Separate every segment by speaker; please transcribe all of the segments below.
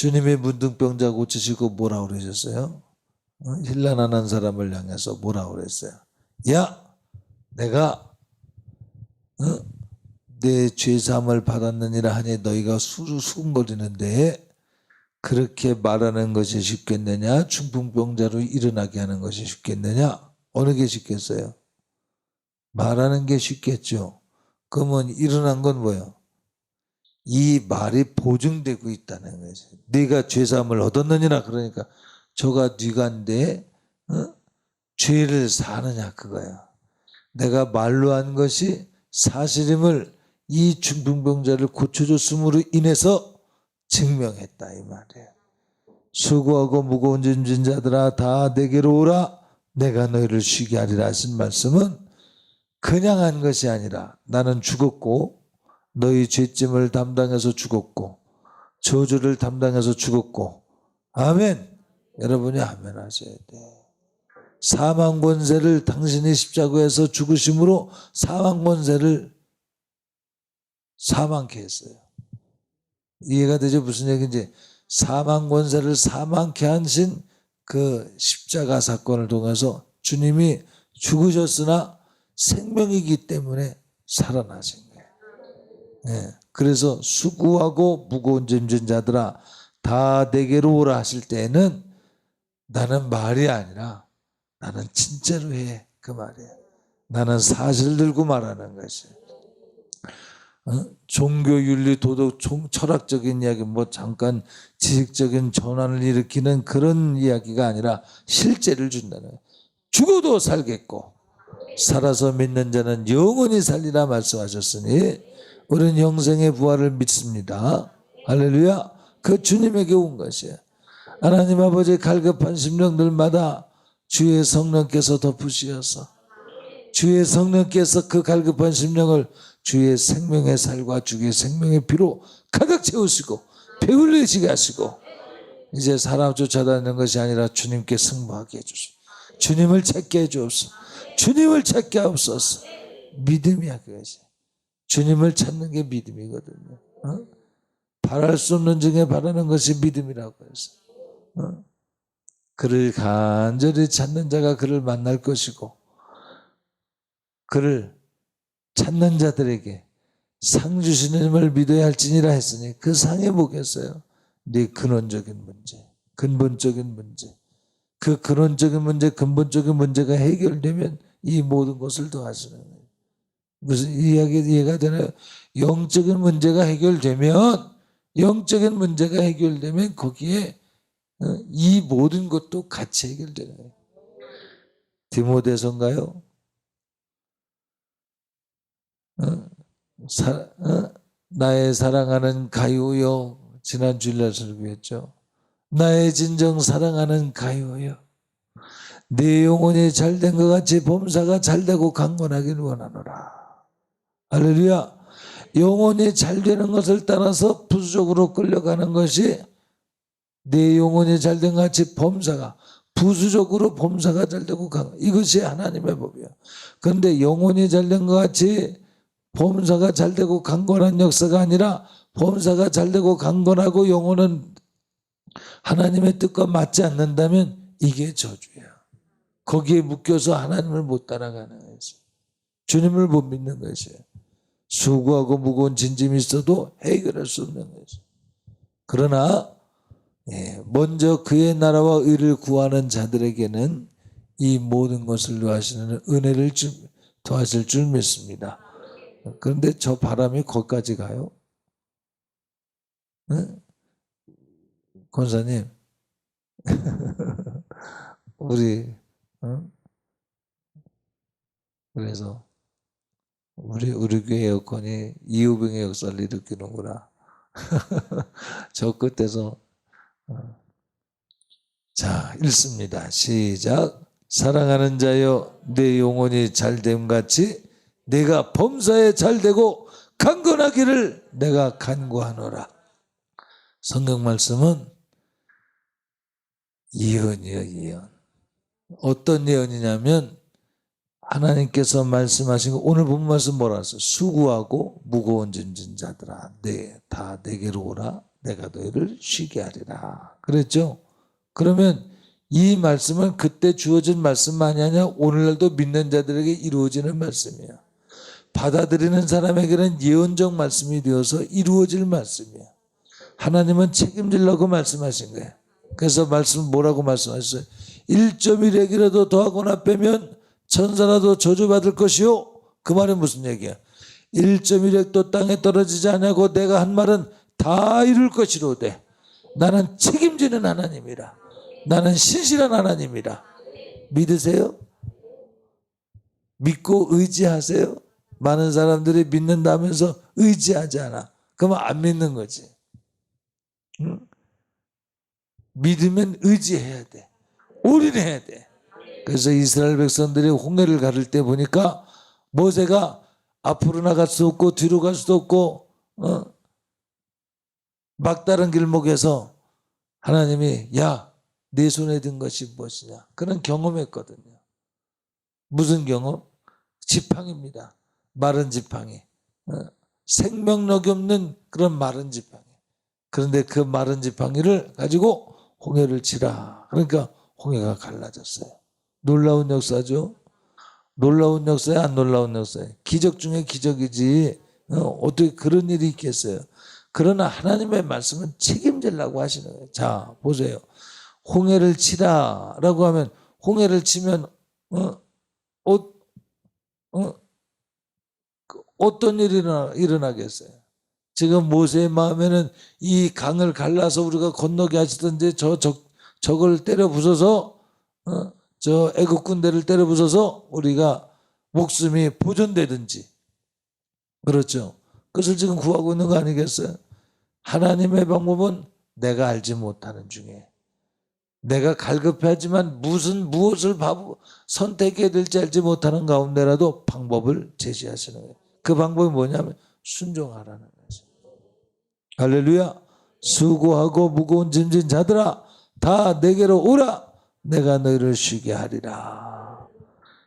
Speaker 1: 주님이 문둥병자 고치시고 뭐라고 그러셨어요? 힐난하는 사람을 향해서 뭐라고 그랬어요? 야, 내가 내 죄사함을 받았느니라 하니 너희가 수군거리는데 그렇게 말하는 것이 쉽겠느냐? 중풍병자로 일어나게 하는 것이 쉽겠느냐? 어느 게 쉽겠어요? 말하는 게 쉽겠죠. 그러면 일어난 건 뭐예요? 이 말이 보증되고 있다는 거죠. 네가 죄사함을 얻었느니라. 그러니까 저가 네가인데 죄를 사느냐 그거야. 내가 말로 한 것이 사실임을 이 중풍병자를 고쳐줬음으로 인해서 증명했다 이 말이에요. 수고하고 무거운 짐진 자들아 다 내게로 오라 내가 너희를 쉬게 하리라 하신 말씀은 그냥 한 것이 아니라 나는 죽었고 너희 죄짐을 담당해서 죽었고 저주를 담당해서 죽었고 아멘. 여러분이 아멘 하셔야 돼. 사망 권세를 당신이 십자가에서 죽으심으로 사망 권세를 사망케 했어요. 이해가 되죠? 무슨 얘기인지. 사망 권세를 사망케 하신 그 십자가 사건을 통해서 주님이 죽으셨으나 생명이기 때문에 살아나신 거예요. 네. 그래서 수고하고 무거운 짐진 자들아 다 내게로 오라 하실 때에는 나는 말이 아니라 나는 진짜로 해 그 말이에요. 나는 사실 들고 말하는 것이에요. 종교 윤리 도덕 철학적인 이야기 뭐 잠깐 지식적인 전환을 일으키는 그런 이야기가 아니라 실제를 준다는 거예요. 죽어도 살겠고 살아서 믿는 자는 영원히 살리라 말씀하셨으니 우리는 영생의 부활을 믿습니다. 할렐루야. 그 주님에게 온 것이에요. 하나님 아버지 갈급한 심령들마다 주의 성령께서 덮으시어서 주의 성령께서 그 갈급한 심령을 주의 생명의 살과 주의 생명의 피로 가득 채우시고 배 흘리시게 하시고 이제 사람 쫓아다니는 것이 아니라 주님께 승부하게 해주시고 주님을 찾게 해주옵소서. 주님을 찾게 하옵소서. 믿음이야 그것이. 주님을 찾는 게 믿음이거든요. 바랄 수 없는 중에 바라는 것이 믿음이라고 해서 그를 간절히 찾는 자가 그를 만날 것이고 그를 찾는 자들에게 상 주시는 힘을 믿어야 할지니라 했으니 그 상이 뭐겠어요? 네 근원적인 문제, 근본적인 문제. 그 근원적인 문제, 근본적인 문제가 해결되면 이 모든 것을 더하시는 거예요. 무슨 이해가 되나요? 영적인 문제가 해결되면 거기에 이 모든 것도 같이 해결되는 거예요. 디모데서인가요? 나의 사랑하는 가요요. 지난 주일날 설교했죠. 나의 진정 사랑하는 가요요. 내 영혼이 잘된 것 같이 범사가 잘되고 강건하기를 원하노라. 할렐루야. 영혼이 잘되는 것을 따라서 부수적으로 끌려가는 것이 내 영혼이 잘된 것 같이 범사가 부수적으로 범사가 잘되고 이것이 하나님의 법이야. 그런데 영혼이 잘된 것 같이 범사가 잘되고 강건한 역사가 아니라 범사가 잘되고 강건하고 영혼은 하나님의 뜻과 맞지 않는다면 이게 저주야. 거기에 묶여서 하나님을 못 따라가는 거지. 주님을 못 믿는 것이에요. 수고하고 무거운 진짐이 있어도 해결할 수 없는 거지. 그러나 먼저 그의 나라와 의를 구하는 자들에게는 이 모든 것을 더하시는 은혜를 더하실 줄 믿습니다. 그런데 저 바람이 거기까지 가요? 응? 권사님 우리 그래서 우리 교회 에어컨이 이후병의 역사를 일으키는구나. 저 끝에서 자 읽습니다. 시작. 사랑하는 자여 내 영혼이 잘됨 같이 내가 범사에 잘되고 강건하기를 내가 간구하노라. 성경 말씀은 예언이에요. 예언. 어떤 예언이냐면 하나님께서 말씀하신 거 오늘 본 말씀 뭐라 했어요? 수고하고 무거운 짐진 자들아 다 내게로 오라 내가 너희를 쉬게 하리라. 그랬죠? 그러면 이 말씀은 그때 주어진 말씀만이 아니라 오늘날도 믿는 자들에게 이루어지는 말씀이에요. 받아들이는 사람에게는 예언적 말씀이 되어서 이루어질 말씀이에요. 하나님은 책임지려고 말씀하신 거예요. 그래서 말씀 뭐라고 말씀하셨어요? 1.1핵이라도 더하거나 빼면 천사라도 저주받을 것이요. 그 말은 무슨 얘기야? 1.1핵도 땅에 떨어지지 않냐고 내가 한 말은 다 이룰 것이로되 나는 책임지는 하나님이라. 나는 신실한 하나님이라. 믿으세요? 믿고 의지하세요? 많은 사람들이 믿는다면서 의지하지 않아. 그러면 안 믿는 거지. 응? 믿으면 의지해야 돼. 올인해야 돼. 그래서 이스라엘 백성들이 홍해를 가를 때 보니까 모세가 앞으로 나갈 수 없고 뒤로 갈 수도 없고 막다른 길목에서 하나님이 야, 내 손에 든 것이 무엇이냐. 그런 경험했거든요. 무슨 경험? 지팡이입니다. 마른 지팡이. 생명력이 없는 그런 마른 지팡이. 그런데 그 마른 지팡이를 가지고 홍해를 치라. 그러니까 홍해가 갈라졌어요. 놀라운 역사죠. 놀라운 역사에 안 놀라운 역사에 기적 중에 기적이지 어떻게 그런 일이 있겠어요. 그러나 하나님의 말씀은 책임지려고 하시는 거예요. 자 보세요. 홍해를 치라라고 하면 홍해를 치면 어떤 일이 일어나겠어요. 지금 모세의 마음에는 이 강을 갈라서 우리가 건너게 하시던지 저걸 때려 부숴서 저 애국 군대를 때려 부숴서 우리가 목숨이 보존되든지 그렇죠. 그것을 지금 구하고 있는 거 아니겠어요? 하나님의 방법은 내가 알지 못하는 중에 내가 갈급하지만 무엇을 선택해야 될지 알지 못하는 가운데라도 방법을 제시하시는 거예요. 그 방법이 뭐냐면 순종하라는 거죠. 할렐루야. 수고하고 무거운 짐진 자들아 다 내게로 오라. 내가 너희를 쉬게 하리라.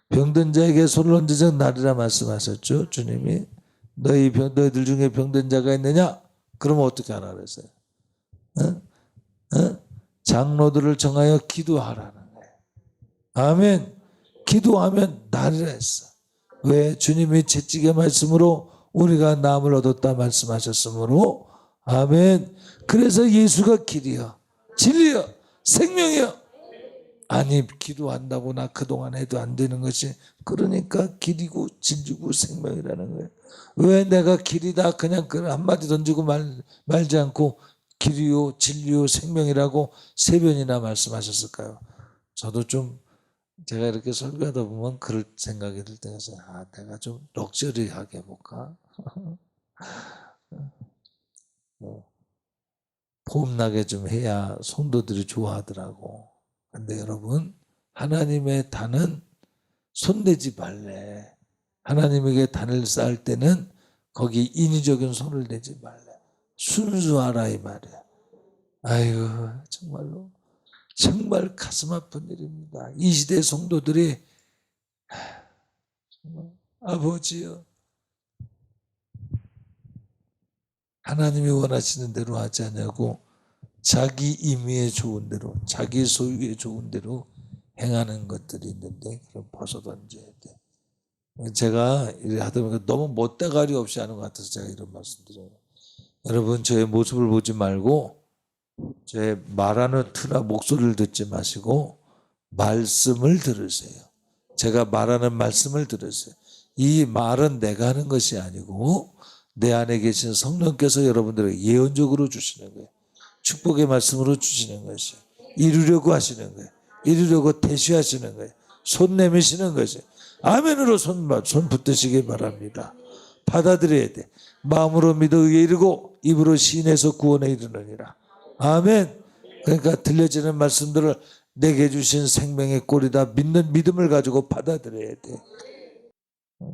Speaker 1: 병든 자에게 손을 얹으적 나리라 말씀하셨죠. 주님이 너희들 중에 병든 자가 있느냐? 그러면 어떻게 하라 그랬어요? 장로들을 정하여 기도하라는 거예요. 아멘. 기도하면 나리라 했어. 왜? 주님이 채찍의 말씀으로 우리가 나음을 얻었다 말씀하셨으므로 아멘. 그래서 예수가 길이여 진리여 생명이여. 아니 기도한다고 나 그동안 해도 안 되는 것이 그러니까 길이고 진리고 생명이라는 거예요. 왜 내가 길이다 그냥 그 한마디 던지고 말지 않고 길이요 진리요 생명이라고 세 번이나 말씀하셨을까요? 저도 좀 제가 이렇게 설교하다 보면 그럴 생각이 들 때가 있어요. 내가 좀 럭셔리하게 해볼까? 폼나게 좀 해야 성도들이 좋아하더라고. 근데 여러분 하나님의 단은 손대지 말래. 하나님에게 단을 쌓을 때는 거기 인위적인 손을 대지 말래. 순수하라 이 말이야. 아이고 정말로 정말 가슴 아픈 일입니다. 이 시대 성도들이 정말 아버지여 하나님이 원하시는 대로 하지 않냐고 자기 임의에 좋은 대로 자기 소유에 좋은 대로 행하는 것들이 있는데 그럼 벗어던져야 돼. 제가 이래 하다 보니까 너무 못대가리 없이 하는 것 같아서 제가 이런 말씀 드려요. 여러분 저의 모습을 보지 말고 제 말하는 투나 목소리를 듣지 마시고 말씀을 들으세요. 제가 말하는 말씀을 들으세요. 이 말은 내가 하는 것이 아니고 내 안에 계신 성령께서 여러분들에게 예언적으로 주시는 거예요. 축복의 말씀으로 주시는 것이에요. 이루려고 하시는 거예요. 이루려고 대시하시는 거예요. 손 내미시는 것이에요. 아멘으로 손 붙드시기 바랍니다. 받아들여야 돼. 마음으로 믿어 의에 이르고 입으로 시인해서 구원에 이르느니라. 아멘. 그러니까 들려지는 말씀들을 내게 주신 생명의 꼴이다 믿는 믿음을 가지고 받아들여야 돼.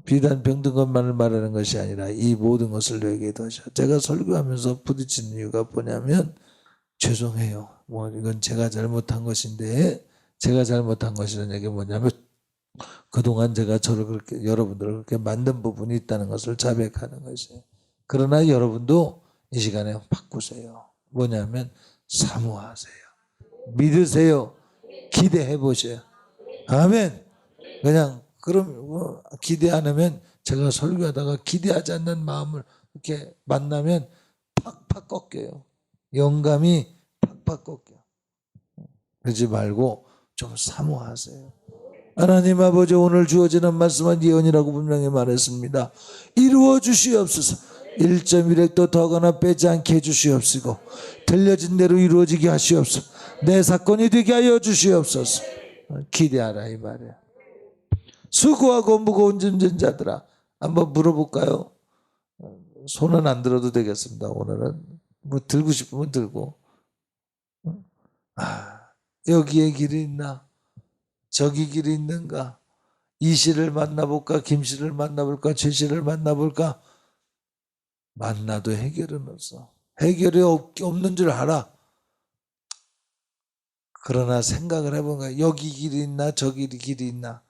Speaker 1: 비단 병든 것만을 말하는 것이 아니라 이 모든 것을 너에게 더하셔. 제가 설교하면서 부딪히는 이유가 뭐냐면 죄송해요. 이건 제가 잘못한 것인데 제가 잘못한 것이라는 얘기 뭐냐면 그동안 제가 저를 그렇게 여러분들을 그렇게 만든 부분이 있다는 것을 자백하는 것이에요. 그러나 여러분도 이 시간에 바꾸세요. 뭐냐면 사모하세요. 믿으세요. 기대해 보세요. 아멘. 그냥 그럼 기대 안 하면 제가 설교하다가 기대하지 않는 마음을 이렇게 만나면 팍팍 꺾여요. 영감이 팍팍 꺾여. 그러지 말고 좀 사모하세요. 하나님 아버지, 오늘 주어지는 말씀은 예언이라고 분명히 말했습니다. 이루어 주시옵소서. 1.1획도 더 하거나 빼지 않게 해주시옵시고 들려진 대로 이루어지게 하시옵소서. 내 사건이 되게 하여 주시옵소서. 기대하라 이 말이야. 수고하고 무거운 짐진 자들아, 한번 물어볼까요? 손은 안 들어도 되겠습니다. 오늘은 뭐 들고 싶으면 들고. 여기에 길이 있나? 저기 길이 있는가? 이 씨를 만나볼까? 김 씨를 만나볼까? 최 씨를 만나볼까? 만나도 해결은 없어. 해결이 없는 줄 알아. 그러나 생각을 해본 거야. 여기 길이 있나? 저기 길이 있나?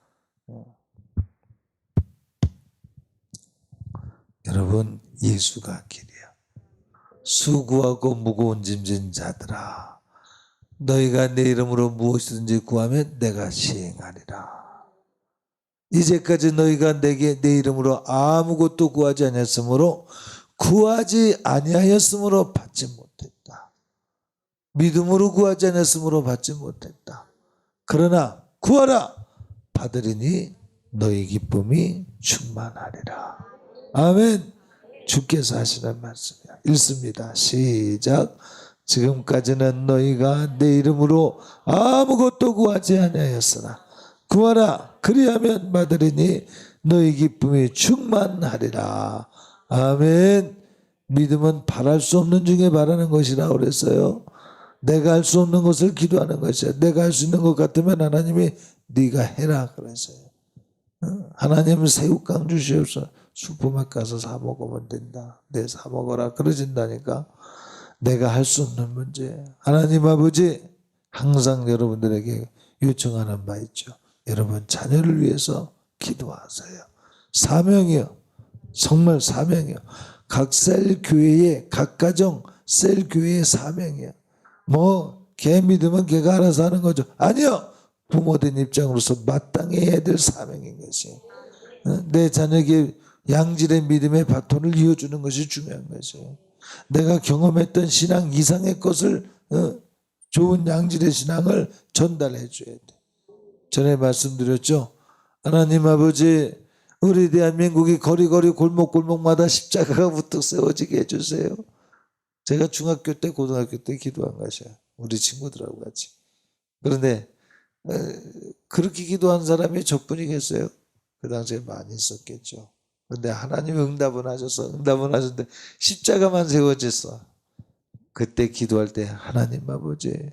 Speaker 1: 여러분, 예수가 길이야. 수고하고 무거운 짐진 자들아, 너희가 내 이름으로 무엇이든지 구하면 내가 시행하리라. 이제까지 너희가 내게 내 이름으로 아무것도 구하지 아니하였으므로 받지 못했다. 믿음으로 구하지 아니하였으므로 받지 못했다. 그러나 구하라, 받으리니 너희 기쁨이 충만하리라. 아멘. 주께서 하시는 말씀이야. 읽습니다. 시작. 지금까지는 너희가 내 이름으로 아무것도 구하지 아니하였으나 구하라, 그리하면 받으리니 너희 기쁨이 충만하리라. 아멘. 믿음은 바랄 수 없는 중에 바라는 것이라 그랬어요. 내가 할 수 없는 것을 기도하는 것이야. 내가 할 수 있는 것 같으면 하나님이 네가 해라 그랬어요. 하나님은 새우깡 주시옵소서. 슈퍼마켓 가서 사 먹으면 된다. 내 사 먹어라 그러진다니까. 내가 할 수 없는 문제. 하나님 아버지, 항상 여러분들에게 요청하는 바 있죠. 여러분 자녀를 위해서 기도하세요. 사명이요. 정말 사명이요. 각 셀 교회의, 각 가정 셀 교회의 사명이요. 걔 믿으면 걔가 알아서 하는 거죠. 아니요. 부모된 입장으로서 마땅히 해야 될 사명인 것이에요. 내 자녀에게 양질의 믿음의 바톤을 이어주는 것이 중요한 것이에요. 내가 경험했던 신앙 이상의 것을, 좋은 양질의 신앙을 전달해 줘야 돼. 전에 말씀드렸죠. 하나님 아버지, 우리 대한민국이 거리거리 골목골목마다 십자가가 부쩍 세워지게 해주세요. 제가 중학교 때 고등학교 때 기도한 것이야. 우리 친구들하고 같이. 그런데 그렇게 기도한 사람이 저뿐이겠어요? 그 당시에 많이 있었겠죠. 그런데 하나님이 응답은 하셨는데 십자가만 세워졌어. 그때 기도할 때 하나님 아버지,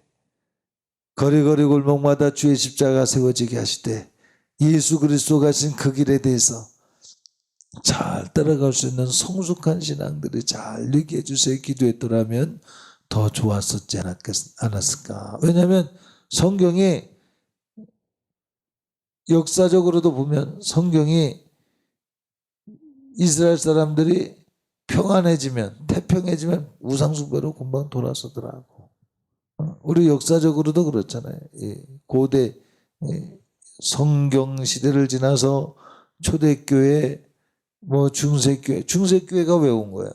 Speaker 1: 거리거리 골목마다 주의 십자가 세워지게 하시되 예수 그리스도가 가신 그 길에 대해서 잘 따라갈 수 있는 성숙한 신앙들이 잘 되게 해주세요. 기도했더라면 더 좋았었지 않았을까. 왜냐하면 성경이 역사적으로도 보면 성경이 이스라엘 사람들이 평안해지면, 태평해지면 우상숭배로 금방 돌아서더라고. 우리 역사적으로도 그렇잖아요. 고대 성경 시대를 지나서 초대교회, 중세교회가 왜 온 거야?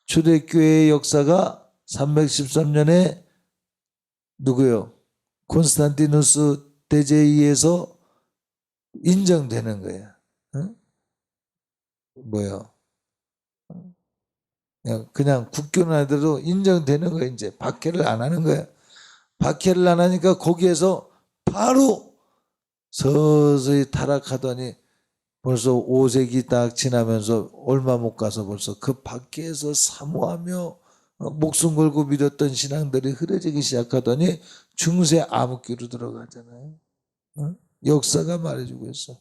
Speaker 1: 초대교회의 역사가 313년에 누구요? 콘스탄티누스 대제에 의해서 인정되는 거야. 그냥 국교는 하더라도 인정되는 거야. 이제 박해를 안 하는 거야. 박해를 안 하니까 거기에서 바로 서서히 타락하더니 벌써 5세기 딱 지나면서 얼마 못 가서 벌써 그 박해에서 사모하며 목숨 걸고 믿었던 신앙들이 흐려지기 시작하더니 중세 암흑기로 들어가잖아요. 역사가 말해주고 있어.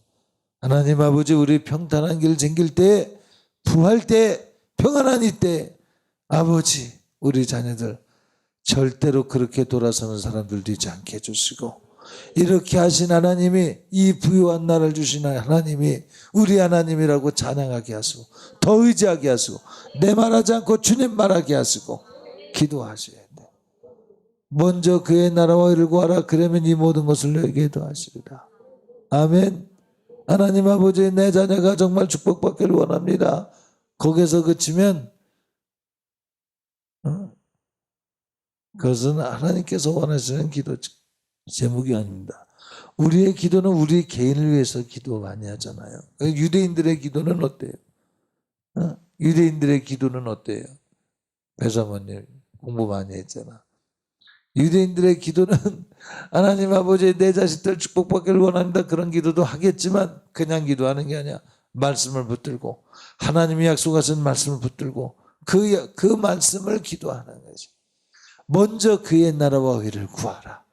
Speaker 1: 하나님 아버지, 우리 평탄한 길 쟁길 때, 부할 때, 평안한 이때 아버지, 우리 자녀들 절대로 그렇게 돌아서는 사람들 되지 않게 해주시고, 이렇게 하신 하나님이, 이 부유한 나를 주신 하나님이 우리 하나님이라고 찬양하게 하시고 더 의지하게 하시고 내 말하지 않고 주님 말하게 하시고 기도하셔야 돼. 먼저 그의 나라와 의를 구하라. 그러면 이 모든 것을 너에게 더하시리라. 아멘. 하나님 아버지, 내 자녀가 정말 축복받기를 원합니다. 거기서 그치면 그것은 하나님께서 원하시는 기도 제목이 아닙니다. 우리의 기도는 우리 개인을 위해서 기도 많이 하잖아요. 유대인들의 기도는 어때요? 유대인들의 기도는 어때요? 배사모님 공부 많이 했잖아. 유대인들의 기도는 하나님 아버지, 내 자식들 축복받기를 원합니다. 그런 기도도 하겠지만 그냥 기도하는 게 아니야. 말씀을 붙들고 하나님이 약속하신 말씀을 붙들고 그 말씀을 기도하는 거지. 먼저 그의 나라와 의를 구하라.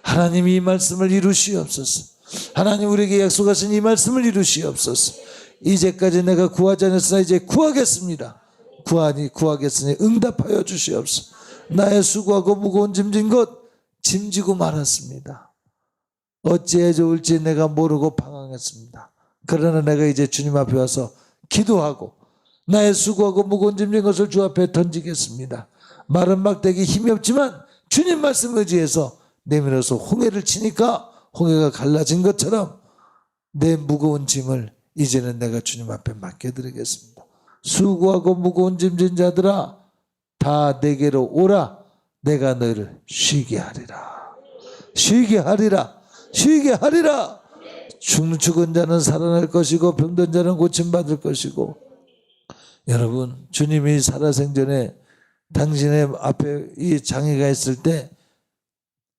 Speaker 1: 하나님이 이 말씀을 이루시옵소서. 하나님 우리에게 약속하신 이 말씀을 이루시옵소서. 이제까지 내가 구하지 않았으나 이제 구하겠습니다. 구하겠으니 응답하여 주시옵소서. 나의 수고하고 무거운 짐진 것 짐지고 말았습니다. 어찌해 좋을지 내가 모르고 방황했습니다. 그러나 내가 이제 주님 앞에 와서 기도하고 나의 수고하고 무거운 짐진 것을 주 앞에 던지겠습니다. 마른 막대기 힘이 없지만 주님 말씀 의지해서 내밀어서 홍해를 치니까 홍해가 갈라진 것처럼 내 무거운 짐을 이제는 내가 주님 앞에 맡겨드리겠습니다. 수고하고 무거운 짐진 자들아 다 내게로 오라. 내가 너희를 쉬게 하리라. 쉬게 하리라. 쉬게 하리라. 죽은 자는 살아날 것이고 병든 자는 고침받을 것이고. 여러분, 주님이 살아생전에 당신의 앞에 이 장애가 있을 때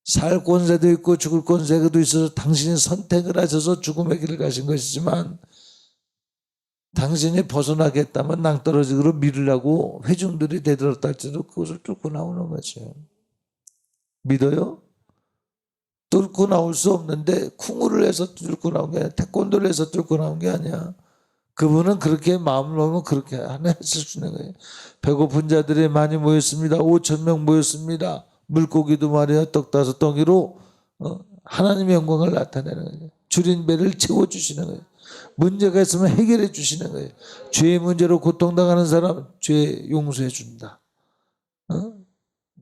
Speaker 1: 살 권세도 있고 죽을 권세도 있어서 당신이 선택을 하셔서 죽음의 길을 가신 것이지만 당신이 벗어나겠다면 낭떠러지로 밀으려고 회중들이 대들었다 할지라도 그것을 뚫고 나오는 거죠. 믿어요? 뚫고 나올 수 없는데 쿵우를 해서 뚫고 나온 게 아니라 태권도를 해서 뚫고 나온 게 아니야. 그분은 그렇게 마음을 먹으면 그렇게 하나 했을 수 있는 거예요. 배고픈 자들이 많이 모였습니다. 5,000명 모였습니다. 물고기도 말이야 떡 5덩이로 하나님의 영광을 나타내는 거예요. 줄인 배를 채워주시는 거예요. 문제가 있으면 해결해 주시는 거예요. 죄의 문제로 고통당하는 사람 죄 용서해 준다.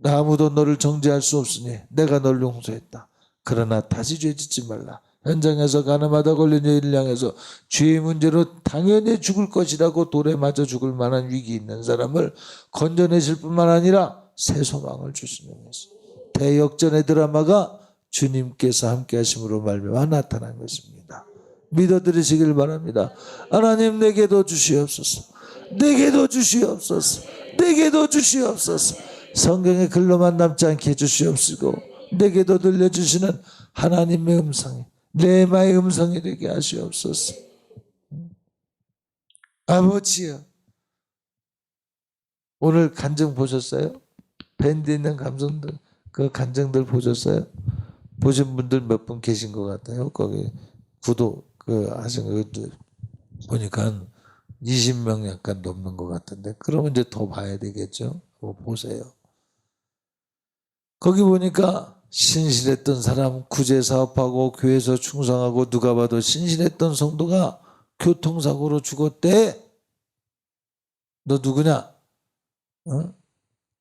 Speaker 1: 아무도 너를 정죄할 수 없으니 내가 너를 용서했다. 그러나 다시 죄 짓지 말라. 현장에서 가늠하다 걸린 여인을 향해서 죄의 문제로 당연히 죽을 것이라고 돌에 맞아 죽을 만한 위기 있는 사람을 건져내실 뿐만 아니라 새 소망을 주시는 것이 대역전의 드라마가 주님께서 함께 하심으로 말미암아 나타난 것입니다. 믿어드리시길 바랍니다. 하나님 내게도 주시옵소서. 내게도 주시옵소서. 내게도 주시옵소서. 성경의 글로만 남지 않게 해주시옵시고 내게도 들려주시는 하나님의 음성이 레마의 음성이 되게 하시옵소서. 아버지여, 오늘 간증 보셨어요? 밴드 있는 감성들, 그 간증들 보셨어요? 보신 분들 몇 분 계신 것 같아요. 거기 구독 하신 거 보니까 20명 약간 넘는 것 같은데, 그러면 이제 더 봐야 되겠죠. 보세요. 거기 보니까 신실했던 사람, 구제 사업하고 교회에서 충성하고 누가 봐도 신실했던 성도가 교통사고로 죽었대. 너 누구냐?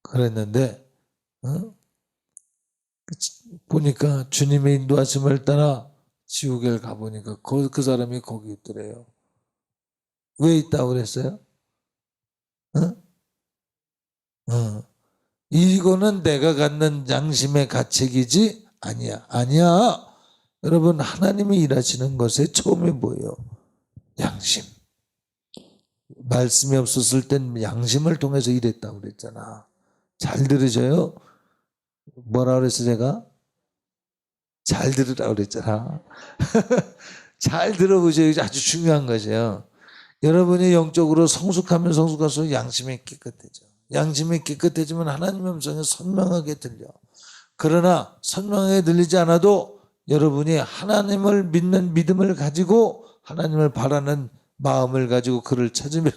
Speaker 1: 그랬는데 보니까 주님의 인도하심을 따라 지옥에 가보니까 그 사람이 거기 있더래요. 왜 있다고 그랬어요? 이거는 내가 갖는 양심의 가책이지 아니야. 아니야. 여러분, 하나님이 일하시는 것의 처음이 뭐예요? 양심. 말씀이 없었을 땐 양심을 통해서 일했다고 그랬잖아. 잘 들으셔요? 뭐라 그랬어 제가? 잘 들으라고 그랬잖아. 잘 들어보셔야 아주 중요한 것이에요. 여러분이 영적으로 성숙하면 성숙할수록 양심이 깨끗해져. 양심이 깨끗해지면 하나님의 음성이 선명하게 들려. 그러나 선명하게 들리지 않아도 여러분이 하나님을 믿는 믿음을 가지고 하나님을 바라는 마음을 가지고 그를 찾으면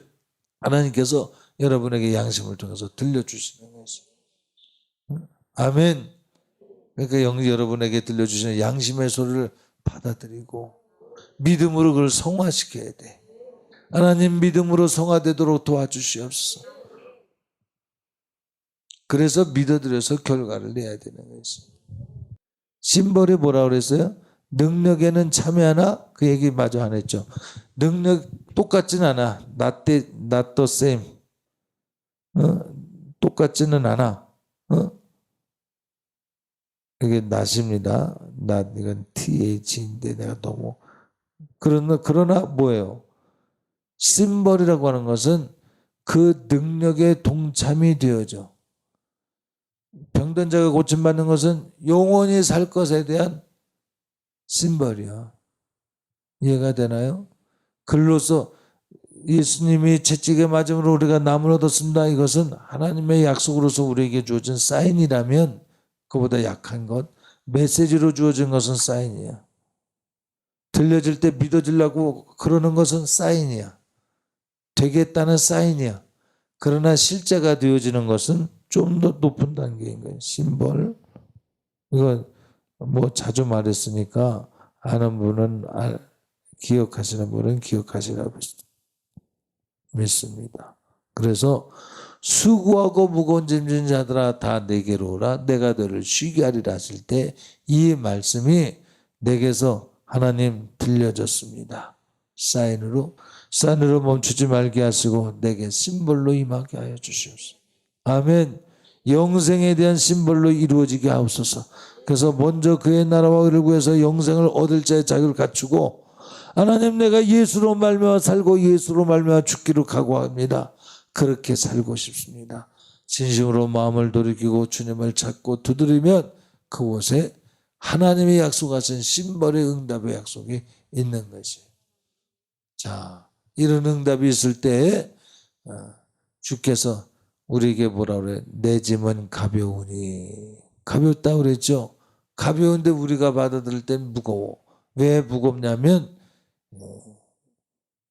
Speaker 1: 하나님께서 여러분에게 양심을 통해서 들려주시는 것이죠. 아멘. 그러니까 여러분에게 들려주시는 양심의 소리를 받아들이고 믿음으로 그걸 성화시켜야 돼. 하나님 믿음으로 성화되도록 도와주시옵소서. 그래서 믿어드려서 결과를 내야 되는 거지. 심벌이 뭐라고 그랬어요? 능력에는 참여하나? 그 얘기 마저 안 했죠. 능력 똑같진 않아. not the same. 똑같지는 않아. 이게 not입니다. not 이건 th인데 내가 너무 그러나 뭐예요? 심벌이라고 하는 것은 그 능력에 동참이 되어져. 병든 자가 고침받는 것은 영원히 살 것에 대한 심벌이야. 이해가 되나요? 글로서 예수님이 채찍에 맞음으로 우리가 남을 얻었습니다. 이것은 하나님의 약속으로서 우리에게 주어진 사인이라면 그보다 약한 것, 메시지로 주어진 것은 사인이야. 들려질 때 믿어지려고 그러는 것은 사인이야. 되겠다는 사인이야. 그러나 실제가 되어지는 것은 좀 더 높은 단계인 거예요. 심벌. 이거 뭐 자주 말했으니까 아는 분은 기억하시는 분은 기억하시라고 믿습니다. 그래서 수고하고 무거운 짐진 자들아 다 내게로 오라 내가 너를 쉬게 하리라 하실 때 이 말씀이 내게서 하나님 들려졌습니다. 사인으로 멈추지 말게 하시고 내게 심벌로 임하게 하여 주시옵소서. 아멘. 영생에 대한 심벌로 이루어지게 하옵소서. 그래서 먼저 그의 나라와 의를 구해서 영생을 얻을 자의 자격을 갖추고 하나님 내가 예수로 말미암아 살고 예수로 말미암아 죽기로 각오합니다. 그렇게 살고 싶습니다. 진심으로 마음을 돌이키고 주님을 찾고 두드리면 그곳에 하나님의 약속하신 심벌의 응답의 약속이 있는 것이에요. 자, 이런 응답이 있을 때 주께서 우리에게 뭐라 그래요? 내 짐은 가벼우니. 가볍다 그랬죠? 가벼운데 우리가 받아들일 땐 무거워. 왜 무겁냐면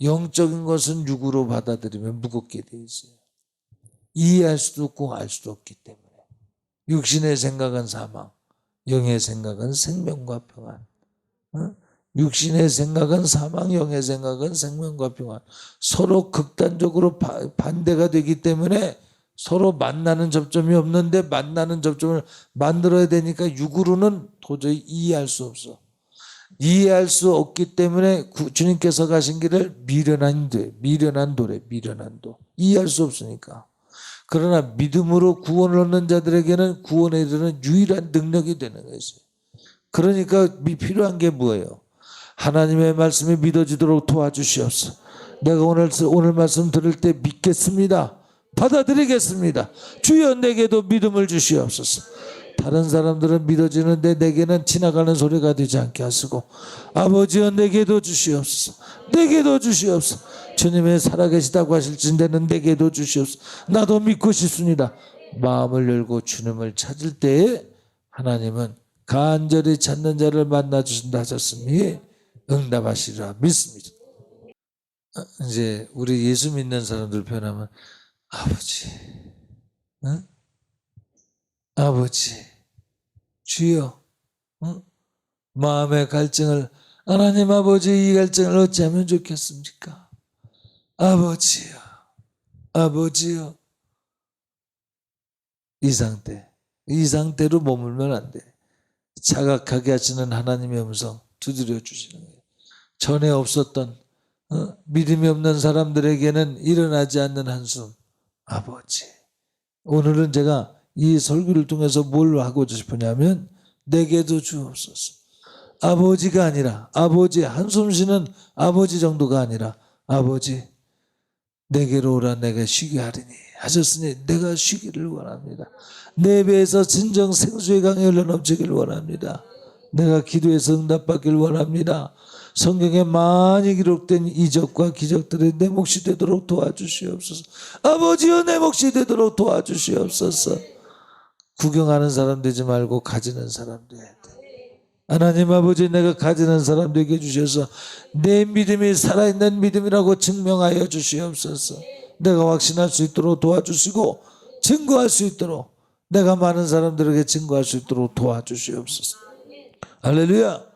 Speaker 1: 영적인 것은 육으로 받아들이면 무겁게 돼 있어요. 이해할 수도 없고 알 수도 없기 때문에. 육신의 생각은 사망, 영의 생각은 생명과 평안. 육신의 생각은 사망, 영의 생각은 생명과 평안. 서로 극단적으로 반대가 되기 때문에 서로 만나는 접점이 없는데 만나는 접점을 만들어야 되니까 육으로는 도저히 이해할 수 없어. 이해할 수 없기 때문에 주님께서 가신 길을 미련한 도래. 이해할 수 없으니까. 그러나 믿음으로 구원을 얻는 자들에게는 구원에 이르는 유일한 능력이 되는 것이에요. 그러니까 필요한 게 뭐예요? 하나님의 말씀이 믿어지도록 도와주시옵소서. 내가 오늘 말씀 들을 때 믿겠습니다. 받아들이겠습니다. 주여 내게도 믿음을 주시옵소서. 다른 사람들은 믿어지는데 내게는 지나가는 소리가 되지 않게 하시고 아버지여 내게도 주시옵소서. 내게도 주시옵소서. 주님의 살아계시다고 하실진대는 내게도 주시옵소서. 나도 믿고 싶습니다. 마음을 열고 주님을 찾을 때에 하나님은 간절히 찾는 자를 만나 주신다 하셨으니 응답하시리라 믿습니다. 이제 우리 예수 믿는 사람들 표현하면 아버지, 응? 아버지, 주여, 응? 마음의 갈증을 하나님 아버지 이 갈증을 어찌하면 좋겠습니까? 아버지요, 아버지요. 이 상태로 머물면 안 돼. 자각하게 하시는 하나님의 음성 두드려 주시는 거예요. 전에 없었던 믿음이 없는 사람들에게는 일어나지 않는 한숨. 아버지. 오늘은 제가 이 설교를 통해서 뭘 하고 싶으냐면 내게도 주옵소서. 아버지가 아니라 아버지 한숨 쉬는 아버지 정도가 아니라 아버지 내게로 오라 내가 쉬게 하리니 하셨으니 내가 쉬기를 원합니다. 내 배에서 진정 생수의 강이 흘러넘치길 원합니다. 내가 기도해서 응답받길 원합니다. 성경에 많이 기록된 이적과 기적들이 내 몫이 되도록 도와주시옵소서. 아버지여 내 몫이 되도록 도와주시옵소서. 구경하는 사람 되지 말고 가지는 사람 돼야 돼. 하나님 아버지 내가 가지는 사람 되게 주셔서 내 믿음이 살아있는 믿음이라고 증명하여 주시옵소서. 내가 확신할 수 있도록 도와주시고 증거할 수 있도록 내가 많은 사람들에게 증거할 수 있도록 도와주시옵소서. 할렐루야.